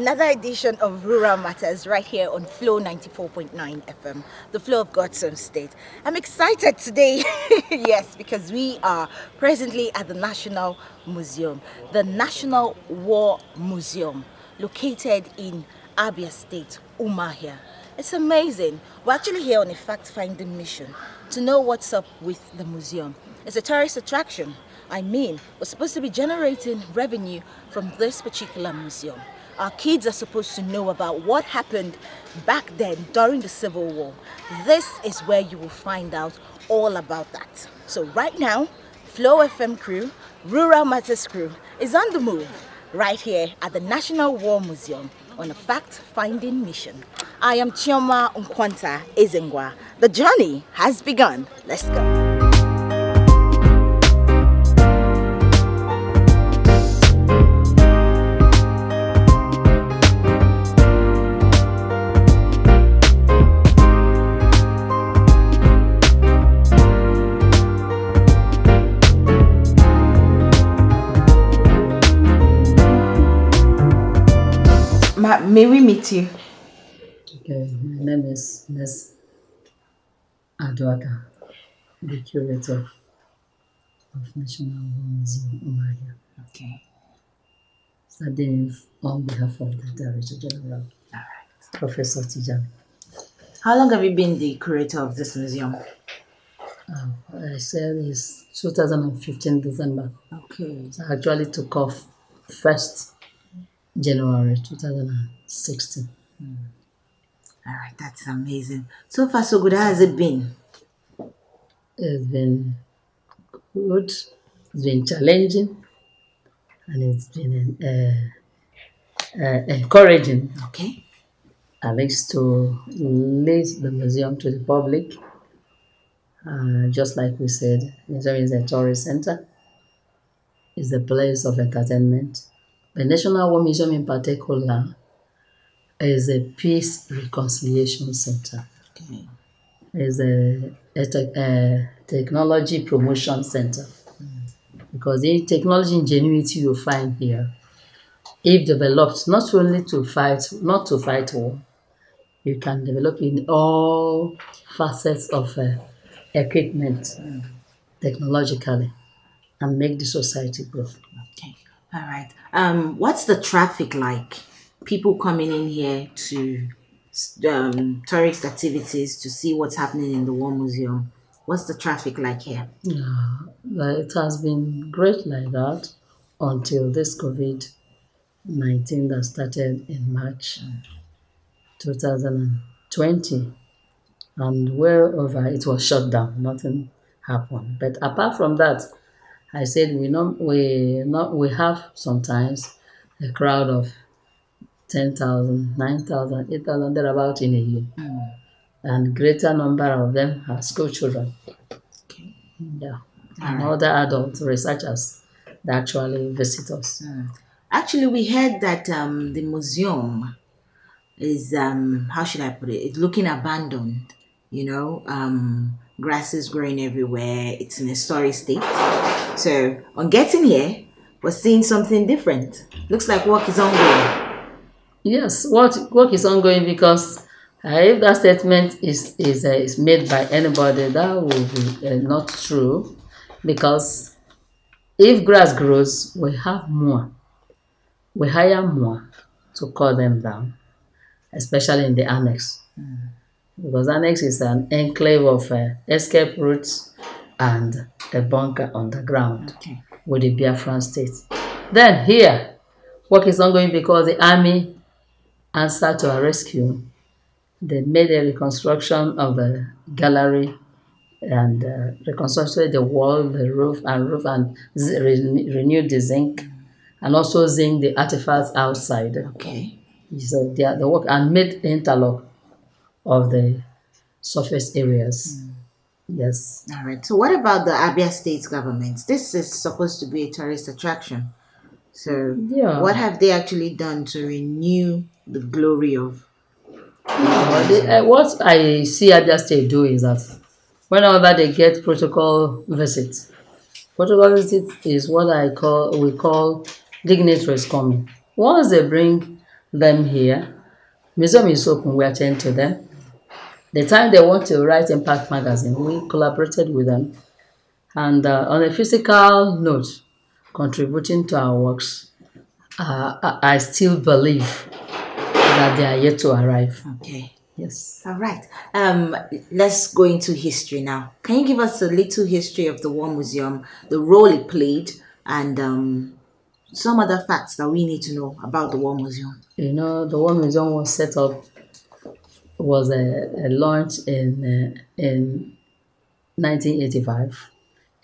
another edition of Rural Matters right here on Flow 94.9 FM, the flow of God's own state. I'm excited today, yes, because we are presently at the National Museum, the National War Museum, located in Abia State, Umahia. It's amazing. We're actually here on a fact-finding mission to know what's up with the museum. It's a tourist attraction. I mean, we're supposed to be generating revenue from this particular museum. Our kids are supposed to know about what happened back then during the Civil War. This is where you will find out all about that. So right now, Flow FM crew, Rural Matters crew is on the move right here at the National War Museum on a fact-finding mission. I am Chioma Nkwanta Ezengwa. The journey has begun. Let's go. May we meet you? Okay, my name is Ms. Adwaka, the curator of National War Museum, Umaria. Okay. Standing on behalf of the Director General, Professor Tijan. How long have you been the curator of this museum? I said it's 2015 December. Okay. So I actually took off 1st January 2016. All right, that's amazing. So far, so good. How has it been? It's been good, it's been challenging, and it's been encouraging. Okay. At least to lead the museum to the public. Just like we said, the museum is a tourist center. It's a place of entertainment. The National War Museum in particular is a peace reconciliation center. Okay. It's a technology promotion center. Because the technology ingenuity you find here, if developed not only to fight war, you can develop in all facets of equipment technologically and make the society grow. Okay. All right. What's the traffic like? People coming in here to tourist activities to see what's happening in the War Museum. What's the traffic like here? It has been great like that until this COVID-19 that started in March 2020. And wherever it was shut down, nothing happened. But apart from that, I said we have sometimes a crowd of 10,000, 9,000, 8,000 thereabout in a year, and greater number of them are school children. Okay. Yeah, and other adult researchers that actually visit us. Actually, we heard that the museum is how should I put it? It's looking abandoned. You know, grass is growing everywhere. It's in a sorry state. So on getting here, we're seeing something different. Looks like work is ongoing. Yes, work is ongoing because if that statement is made by anybody, that will be not true. Because if grass grows, we have more. We hire more to cut them down, especially in the annex. Because annex is an enclave of escape routes and a bunker underground with the Biafran state. Then here, work is ongoing because the army answered to our rescue. They made a reconstruction of the gallery and reconstructed the wall, the roof, and renewed the zinc, and also zinc the artifacts outside. Okay. So the work and made interlock of the surface areas. Yes. All right. So what about the Abia State government? This is supposed to be a tourist attraction. So what have they actually done to renew the glory of? What I see Abia State do is that whenever they get protocol visits is what we call dignitaries coming. Once they bring them here. Museum is open, we attend to them. The time they want to write Impact Magazine, we collaborated with them. And on a physical note, contributing to our works, I still believe that they are yet to arrive. Okay. Yes. All right. Let's go into history now. Can you give us a little history of the War Museum, the role it played, and some other facts that we need to know about the War Museum? You know, the War Museum was set up, was a launch in 1985,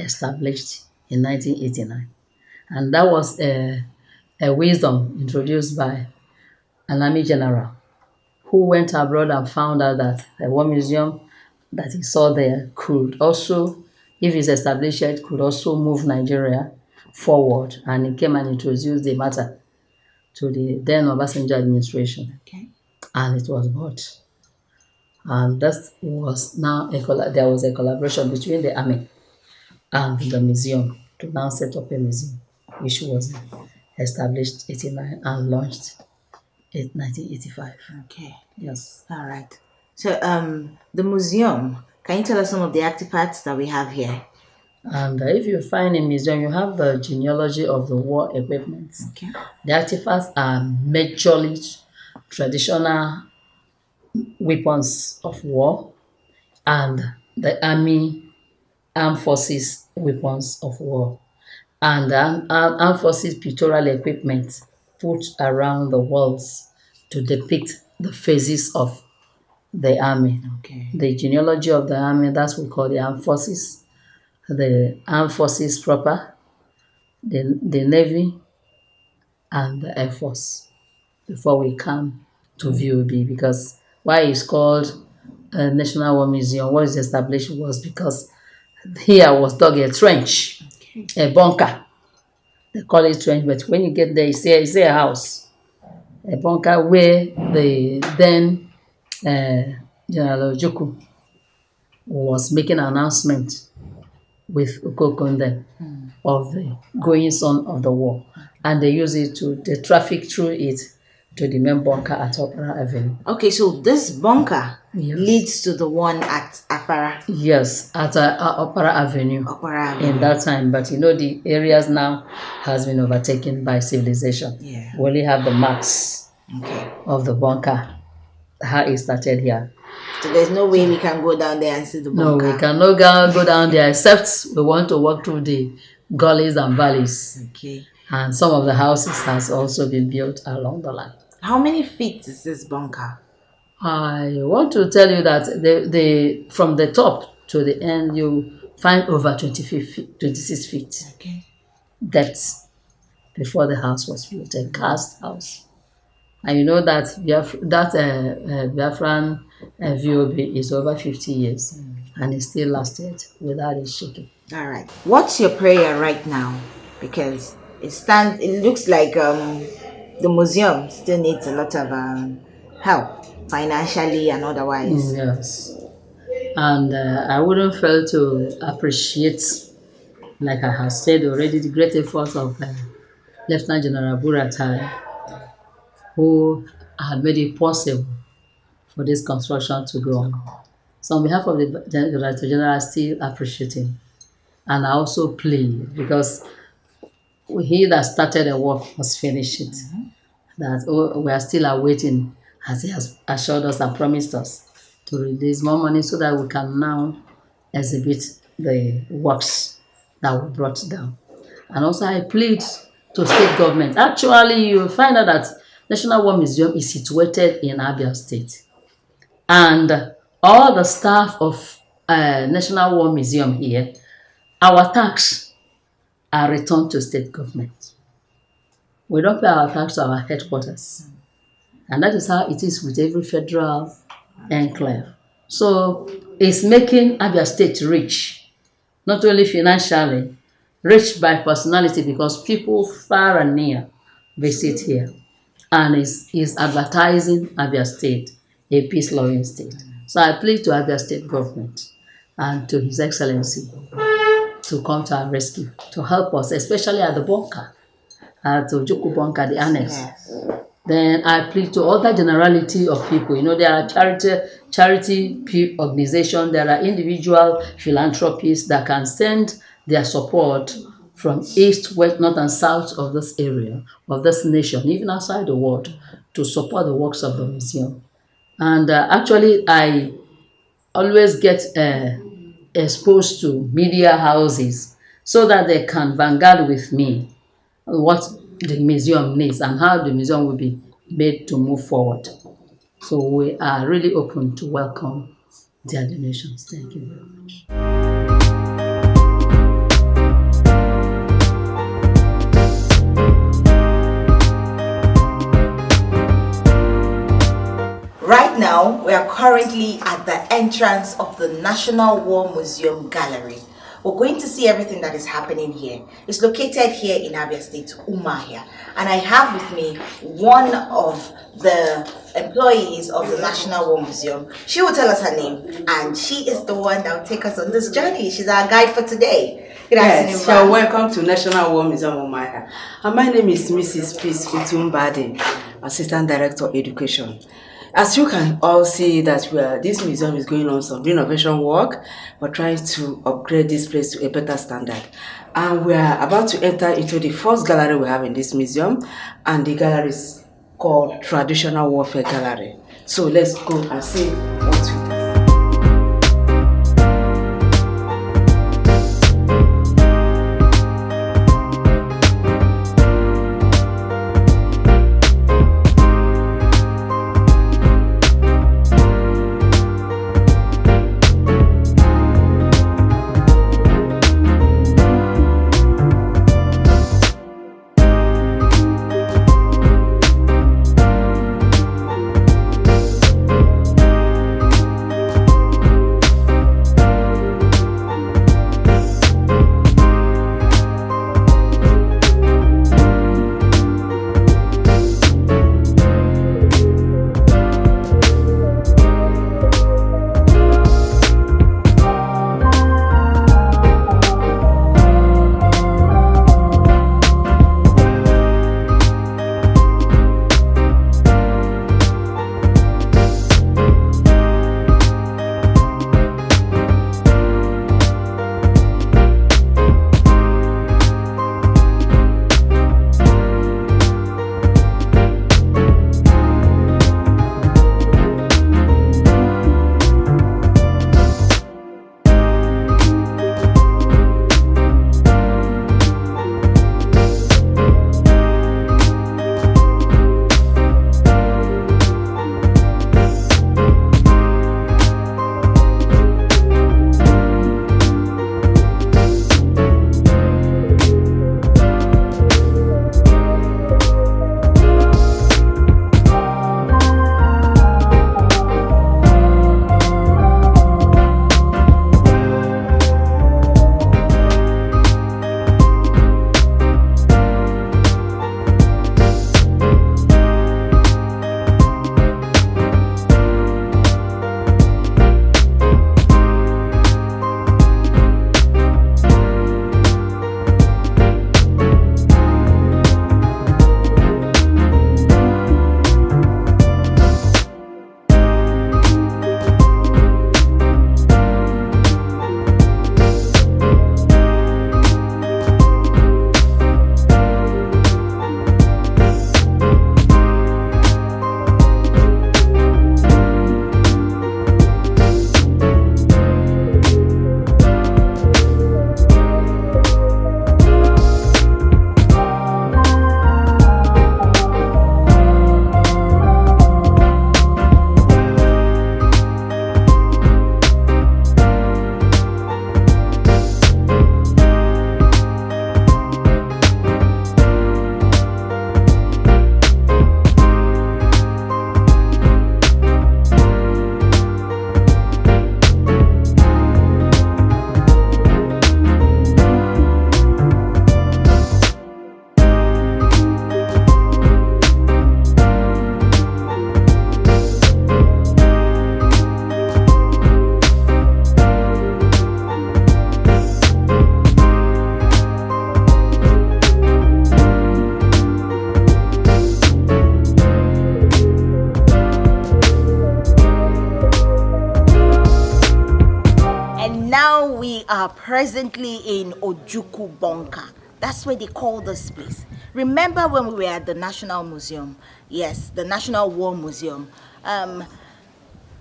established in 1989. And that was a wisdom introduced by an army general who went abroad and found out that the War Museum that he saw there could also, if it's established, it could also move Nigeria forward. And he came and introduced the matter to the then Obasanjo administration. Okay. And it was bought. And that was now, there was a collaboration between the army and the museum to now set up a museum, which was established 89 and launched in 1985. Okay. Yes. All right. So, the museum, can you tell us some of the artifacts that we have here? And if you find a museum, you have the genealogy of the war equipment. Okay. The artifacts are majorly traditional weapons of war and the armed forces weapons of war and armed forces pictorial equipment put around the walls to depict the phases of the army. Okay. The genealogy of the army, that's what we call the armed forces proper, the Navy, and the Air Force before we come to VOB. Because why it's called a National War Museum, what is established was because here was dug a trench, a bunker. They call it trench, but when you get there, it's a house, a bunker where the then General Ojukwu was making an announcement with Okokonde of the goings on of the war, and they use it they traffic through it to the main bunker at Opera Avenue. Okay, so this bunker Yes. leads to the one at Afara. Yes, at Opera Avenue. Opera Avenue. In that time, but you know the areas now has been overtaken by civilization. Yeah. We only have the marks Okay. of the bunker, how it started here. So there's no way we can go down there and see the No, bunker. we cannot go down there except we want to walk through the gullies and valleys. Okay. And some of the houses has also been built along the line. How many feet is this bunker? I want to tell you that the from the top to the end, you find over 26 feet Okay. depth before the house was built, a cast house. And you know that Biafran VOB is over 50 years and it still lasted without it shaking. All right. What's your prayer right now? Because it looks like the museum still needs a lot of help financially and otherwise. Yes. And I wouldn't fail to appreciate, like I have said already, the great efforts of Lieutenant General Buratai, who had made it possible for this construction to go on. So on behalf of the Director General, I still appreciate him. And I also plead, because he that started the work must finish it. That we are still awaiting, as he has assured us and promised us, to release more money so that we can now exhibit the works that were brought down. And also I plead to state government. Actually, you will find out that National War Museum is situated in Abia State. And all the staff of National War Museum here, our tax are returned to state government. We don't pay our tax to our headquarters. And that is how it is with every federal enclave. So it's making Abia State rich, not only financially, rich by personality, because people far and near visit here. And is advertising Abia State, a peace-loving state. So I plead to Abia State government and to His Excellency to come to our rescue, to help us, especially at the bunker, at Ojukwu bunker, the annex. Yes. Then I appeal to other generality of people. There are charity organization, there are individual philanthropists that can send their support from east, west, north, and south of this area, of this nation, even outside the world, to support the works of the museum. And actually, I always get exposed to media houses so that they can vanguard with me what the museum needs and how the museum will be made to move forward. So we are really open to welcome their donations. Thank you very much. Right now, we are currently at the entrance of the National War Museum Gallery. We're going to see everything that is happening here. It's located here in Abia State, Umahia. And I have with me one of the employees of the National War Museum. She will tell us her name, and she is the one that will take us on this journey. She's our guide for today. Good afternoon, Yes, so welcome to National War Museum Umahia. And my name is Mrs. Peace Utumbade, Assistant Director Education. As you can all see that this museum is going on some renovation work. We're trying to upgrade this place to a better standard. And we are about to enter into the first gallery we have in this museum. And the gallery is called Traditional Warfare Gallery. So let's go and see what we do. are presently in Ojukwu bunker. That's where they call this place. Remember when we were at the National Museum? Yes, the National War Museum.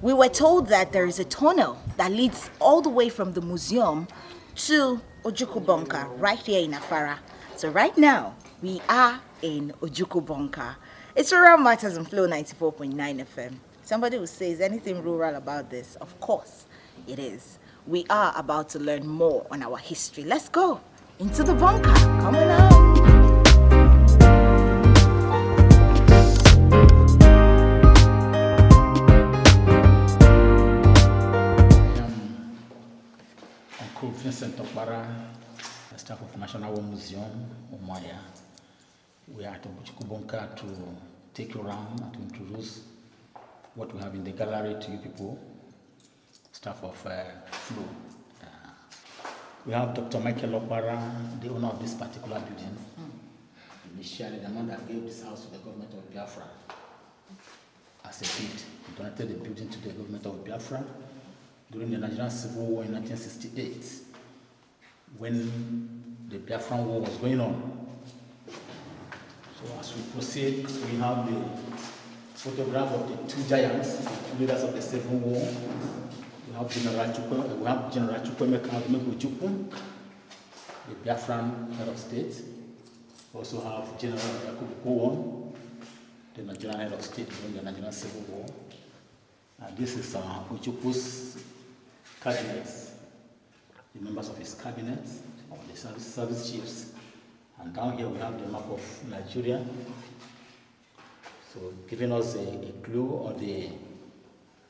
We were told that there is a tunnel that leads all the way from the museum to Ojukwu bunker right here in Afara. So right now, we are in Ojukwu bunker. It's Rural Matters on Flow 94.9 FM. Somebody will say, is anything rural about this? Of course, it is. We are about to learn more on our history. Let's go into the bunker. Come along. Vincent Okpara, the staff of National War Museum, Umuahia. We are at Ojukwu bunker to take you around and to introduce what we have in the gallery to you people, staff of Flow. We have Dr. Michael Okpara, the owner of this particular building. Initially, the man that gave this house to the government of Biafra as a gift. He donated the building to the government of Biafra during the Nigerian Civil War in 1968, when the Biafran War was going on. So as we proceed, we have the photograph of the two giants, the two leaders of the Civil War. We have General Chukwemeka Ojukwu, the Biafran head of state. We also have General Ojukwu, the Nigerian head of state during the Nigerian Civil War. And this is Ojukwu's cabinets, the members of his cabinet, or the service chiefs. And down here we have the map of Nigeria. So giving us a clue on the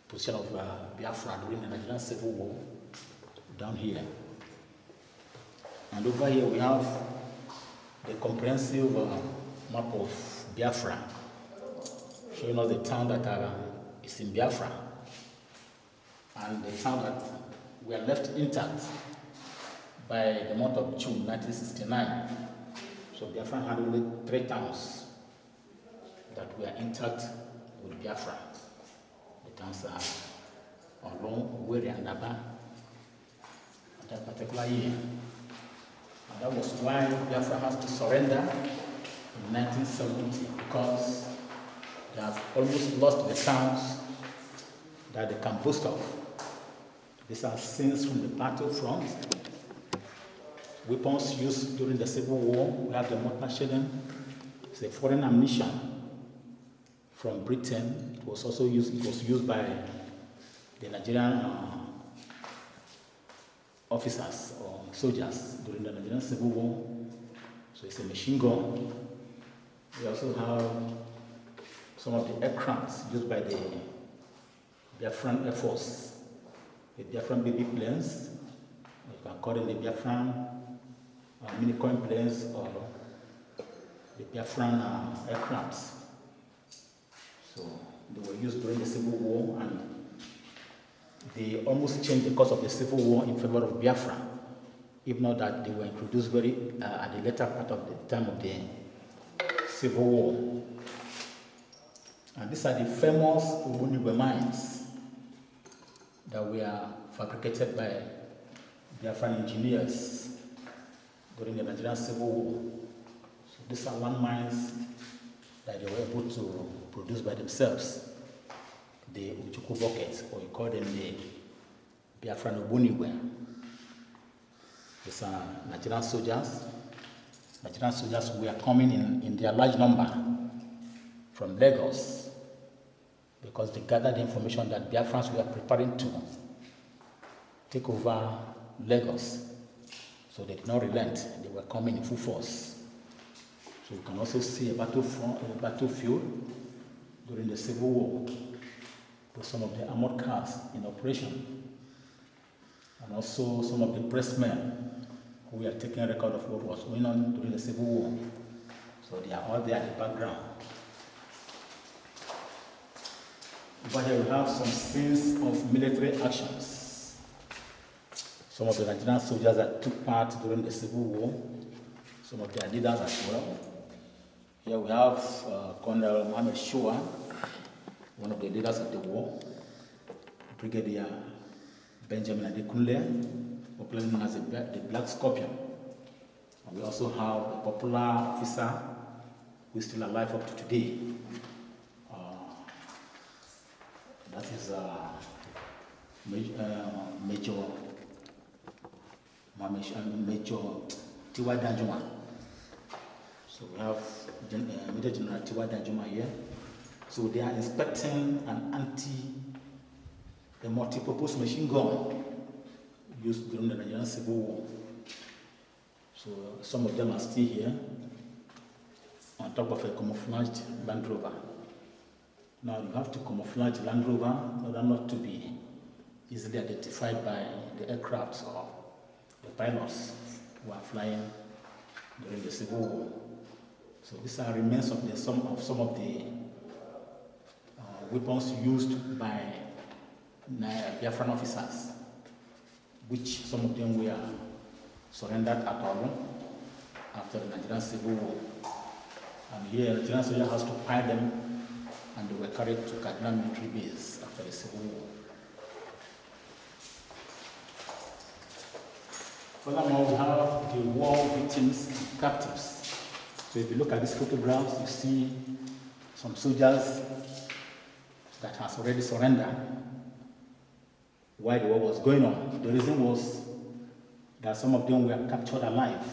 position of Biafra during the Nigerian Civil War, down here. And over here we have the comprehensive map of Biafra, showing us the town that is in Biafra, and the town that were left intact by the month of June 1969. So Biafra had only 3 towns that were intact with Biafra. The towns are Olong, Owerri, and Aba at that particular year. And that was why Biafra has to surrender in 1970, because they have almost lost the towns that they can boast of. These are scenes from the battlefront. Weapons used during the Civil War. We have the mortar shelling. It's a foreign ammunition from Britain. It was also used. It was used by the Nigerian officers or soldiers during the Nigerian Civil War. So it's a machine gun. We also have some of the aircrafts used by the Biafran Air Force. The Biafran baby planes, you can call them the Biafran mini-coin planes or the Biafran aircrafts. So they were used during the Civil War, and they almost changed the course of the Civil War in favor of Biafra, if not that they were introduced very at the later part of the time of the Civil War. And these are the famous Ubunigwe mines that were fabricated by Biafran engineers during the Nigerian Civil War. So these are one mines that they were able to produce by themselves, the Ojukwu buckets, or you call them the Biafran Ubunigwe. These are Nigerian soldiers. Nigerian soldiers were coming in their large number from Lagos, because they gathered information that Biafrans were preparing to take over Lagos. So they did not relent. They were coming in full force. So you can also see a battlefield during the Civil War with some of the armored cars in operation, and also some of the pressmen who were taking record of what was going on during the Civil War. So they are all there in the background. Over here we have some scenes of military actions. Some of the Nigerian soldiers that took part during the Civil War, some of their leaders as well. Here we have Colonel Mohammed Shoa, one of the leaders of the war, Brigadier Benjamin Adekunle, popularly known as the Black Scorpion. And we also have a popular officer who is still alive up to today. That is Major Tiwa Danjuma. So we have Major General Tiwa Danjuma here. So they are inspecting an a multi-purpose machine gun used during the Nigerian Civil War. So some of them are still here on top of a camouflaged Land Rover. Now you have to camouflage Land Rover in order not to be easily identified by the aircrafts or the pilots who are flying during the Civil War. So these are remains of some of the weapons used by Biafran officers, which some of them were surrendered at Olu after the Nigerian Civil War. And here, the Nigerian soldier has to pile them, and they were carried to Kaduna military base after the Civil War. Furthermore, we have the war victims and captives. So if you look at these photographs, you see some soldiers that has already surrendered while the war was going on. The reason was that some of them were captured alive.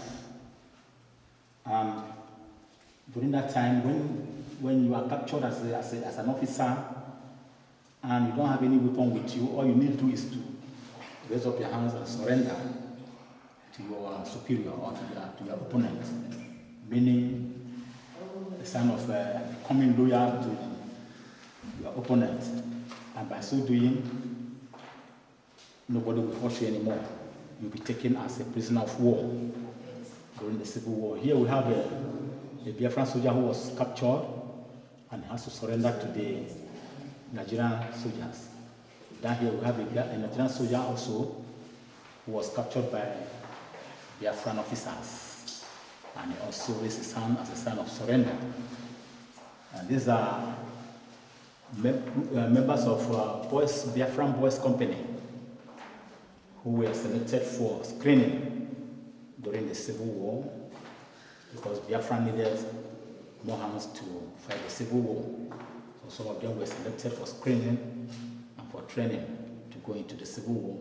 And during that time, when you are captured as an officer and you don't have any weapon with you, all you need to do is to raise up your hands and surrender to your superior or to your opponent, meaning a sign of becoming loyal to your opponent. And by so doing, nobody will force you anymore. You'll be taken as a prisoner of war during the Civil War. Here we have a Biafran soldier who was captured and has to surrender to the Nigerian soldiers. Down here we have a Nigerian soldier also who was captured by Biafran officers, and he also raised his hand as a sign of surrender. And these are members of Biafran Boys Company who were selected for screening during the Civil War because Biafra needed more hands to fight the Civil War. So some of them were selected for screening and for training to go into the Civil War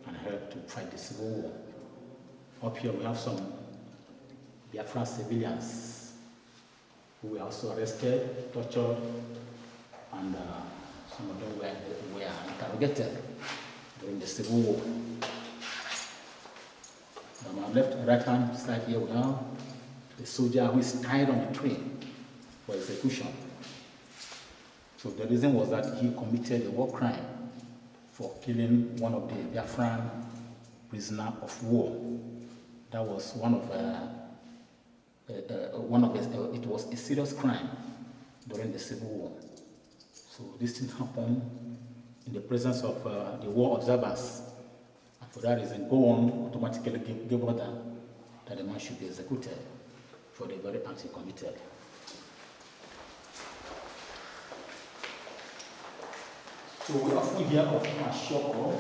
and help to fight the Civil War. Up here we have some Biafran civilians who were also arrested, tortured, and some of them were interrogated during the Civil War. On our left and right hand side here we have the soldier who is tied on a tree for execution. So the reason was that he committed a war crime for killing one of the Biafran prisoners of war. That was it was a serious crime during the Civil War. So this thing happened in the presence of the war observers. And for that reason, go on automatically give order that the man should be executed for the very act he committed. So we often hear of Mashoko.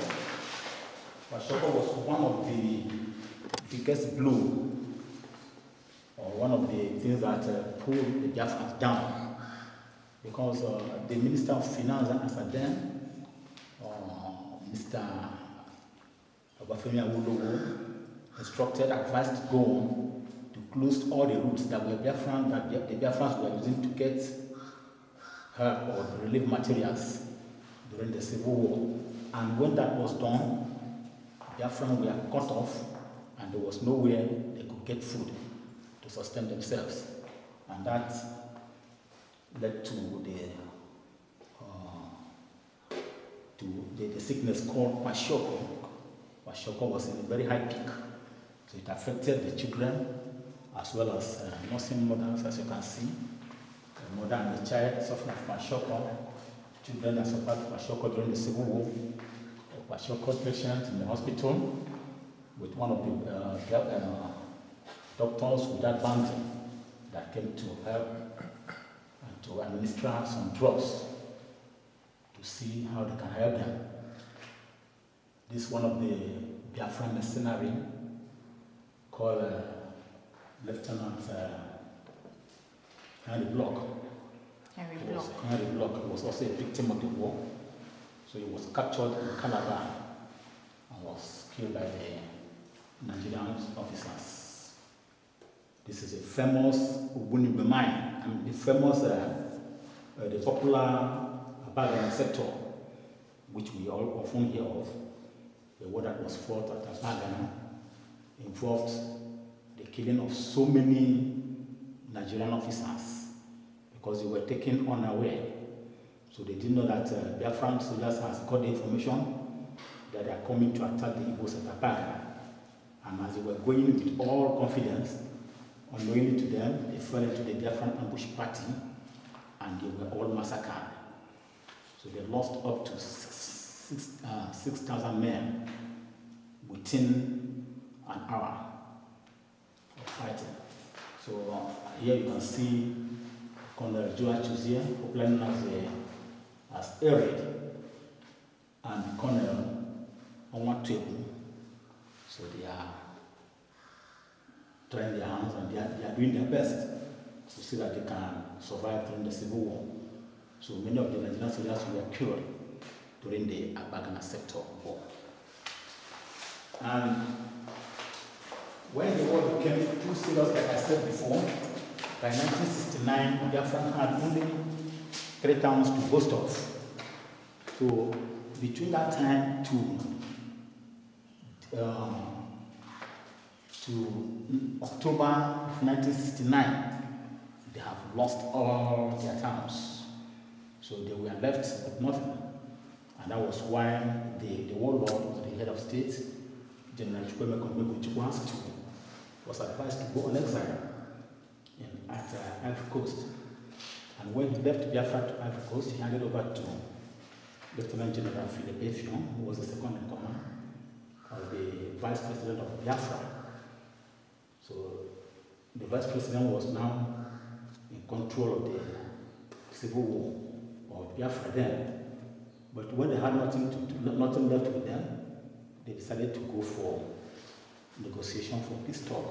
Mashoko was one of the biggest blow, or one of the things that pulled the Biafrans down, because the Minister of Finance at then, Mr. Obafemi Awolowo, advised to go on to close all the routes that were Biafran, that the Biafrans were using to get help or relief materials during the Civil War. And when that was done, Biafran were cut off and there was nowhere they could get food to sustain themselves. And that led to the sickness called Kwashiorkor. Kwashiorkor was in a very high peak. So it affected the children as well as nursing mothers, as you can see. The mother and the child suffering from Kwashiorkor. Children that suffered Kwashiorkor during the Civil War. A Kwashiorkor patient in the hospital with one of the doctors without boundary that came to help and to administer some drugs to see how they can help them. This one of the Biafran mercenary called Lieutenant Henry Block. Henry Block was also a victim of the war. So he was captured in Calabar and was killed by the Nigerian officers. This is a famous Ogbunigwe mine, I mean the famous, the popular Abagana sector, which we all often hear of. The war that was fought at Abagana involved the killing of so many Nigerian officers because they were taken unaware. So they didn't know that Biafran soldiers has got the information that they are coming to attack the Igbos at Abagana. And as they were going with all confidence, unknowingly to them, they fell into the Biafran ambush party and they were all massacred. So they lost up to 6,000 men within an hour of fighting. So here you can see Colonel Joa Chuzier, popularly known as Erid, and Colonel Ojukwu. So they are trying their hands and they are doing their best to see that they can survive during the Civil War. So many of the Nigerian soldiers were killed during the Abagana sector war. And when the war became too serious, like I said before, by 1969, Biafran had only 3 towns to boast of. So between that time to October of 1969, they have lost all their towns. So they were left with nothing. And that was why the warlord, the head of state, General Ojukwu, was advised to go on exile at Ivory Coast. And when he left Biafra to Ivory Coast, he handed over to Lieutenant General Philip Effiong, who was the second in command of the Vice President of Biafra. So the Vice President was now in control of the Civil War, or Biafra then. But when they had nothing left with them, they decided to go for negotiation for peace talk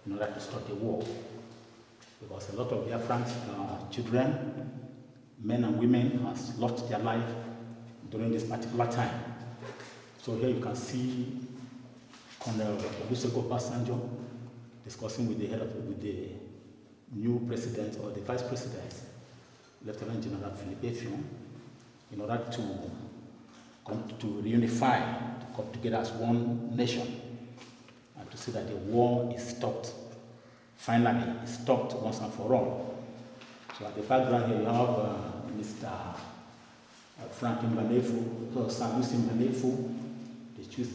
in order to stop the war. Because a lot of Biafran children, men and women, has lost their life during this particular time. So here you can see Colonel Olusegun Obasanjo discussing with the new president or the vice president, Lieutenant General Philip Effiong, in order to reunify, to come together as one nation, and to see that the war is stopped. Finally, it's stopped once and for all. So at the background here, you have Mr. Franklin Mbanefu, Sanusi Mbanefu, the chief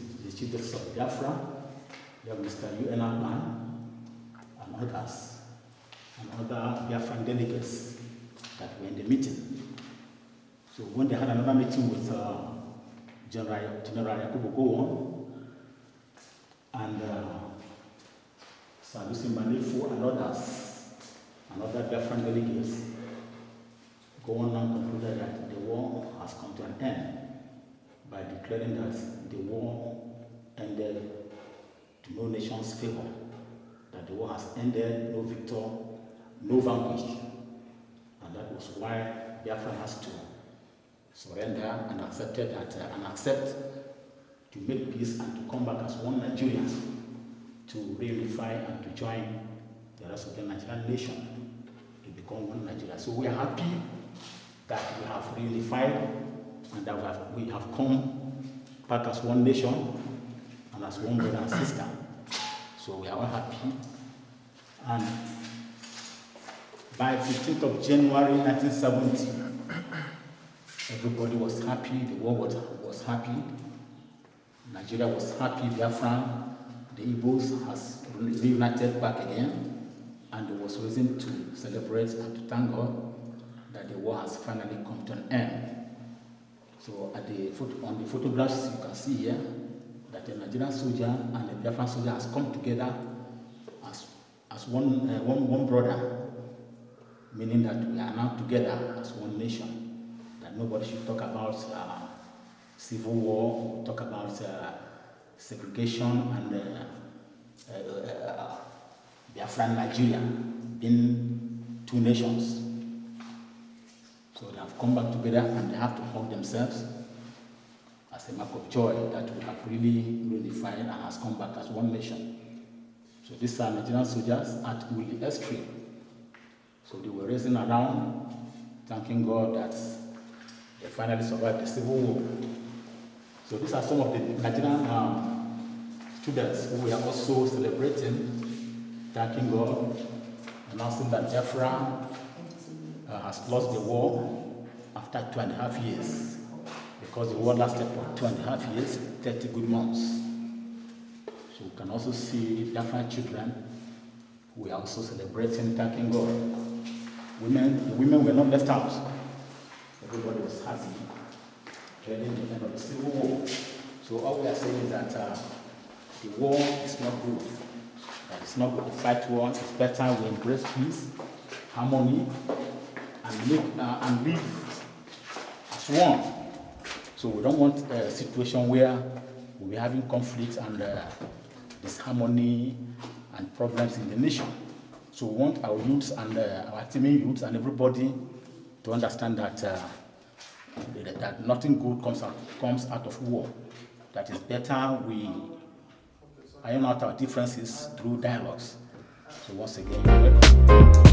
justice of Biafra. You have Mr. UN Akman and others, and other Biafran delegates that were in the meeting. So when they had another meeting with General Yakubu Gowon and Sanusi Mbanefu and others, and other Biafran delegates, Gowon now concluded that the war has come to an end by declaring that the war ended to no nation's favor, that the war has ended, no victor, no vanquished, and that was why Biafra has to surrender and accepted that and accept to make peace and to come back as one Nigeria, to reunify and to join the rest of the Nigerian nation to become one Nigeria. So we are happy that we have reunified and that we have come back as one nation and as one brother and sister. So we are all happy. And by 15th of January 1970, everybody was happy, the world was happy, Nigeria was happy, Biafra, the Igbos has reunited back again, and there was reason to celebrate and to thank God that the war has finally come to an end. So on the photographs you can see here that the Nigerian soldier and the Biafran soldier has come together as one brother, meaning that we are now together as one nation, that nobody should talk about civil war, talk about segregation and Biafran Nigeria being two nations. So they have come back together and they have to hug themselves as a mark of joy that we have really unified and has come back as one nation. So these are Nigerian soldiers at Uli Airstrip. So they were racing around, thanking God that they finally survived the civil war. So these are some of the Nigerian students who were also celebrating, thanking God, announcing that Biafra has lost the war after 2.5 years, because the war lasted for 2.5 years, 30 good months. So we can also see Biafran children who are also celebrating, thanking God. The women were not left out. Everybody was happy during the end of the Civil War. So all we are saying is that the war is not good. That it's not good to fight war. It's better we embrace peace, harmony, and live as one. So we don't want a situation where we'll be having conflict and disharmony and problems in the nation. So we want our youths and our active youths and everybody to understand that that nothing good comes out of war. That is better we iron out our differences through dialogues. So once again, you're welcome.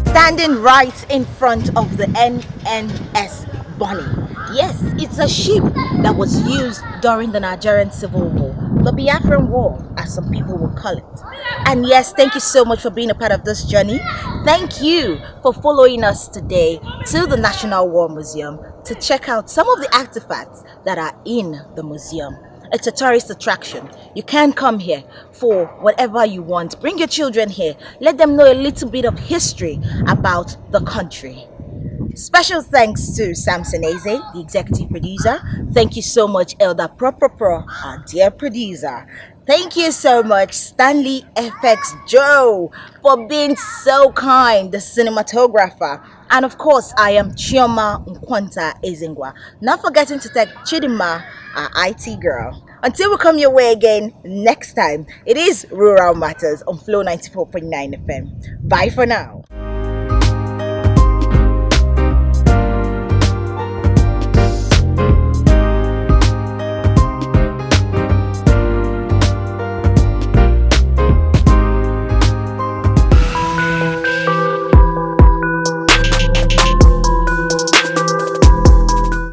Standing right in front of the NNS Bonnie. Yes, it's a ship that was used during the Nigerian Civil War, the Biafran War, as some people will call it. And yes, thank you so much for being a part of this journey. Thank you for following us today to the National War Museum to check out some of the artifacts that are in the museum. It's a tourist attraction. You can come here for whatever you want. Bring your children here. Let them know a little bit of history about the country. Special thanks to Samson Eze, the executive producer. Thank you so much, Elder Pro, our dear producer. Thank you so much, Stanley FX Joe, for being so kind, the cinematographer. And of course, I am Chioma Nkwanta Ezingwa. Not forgetting to thank Chidima, our IT girl. Until we come your way again next time, it is Rural Matters on Flow 94.9 FM. Bye for now.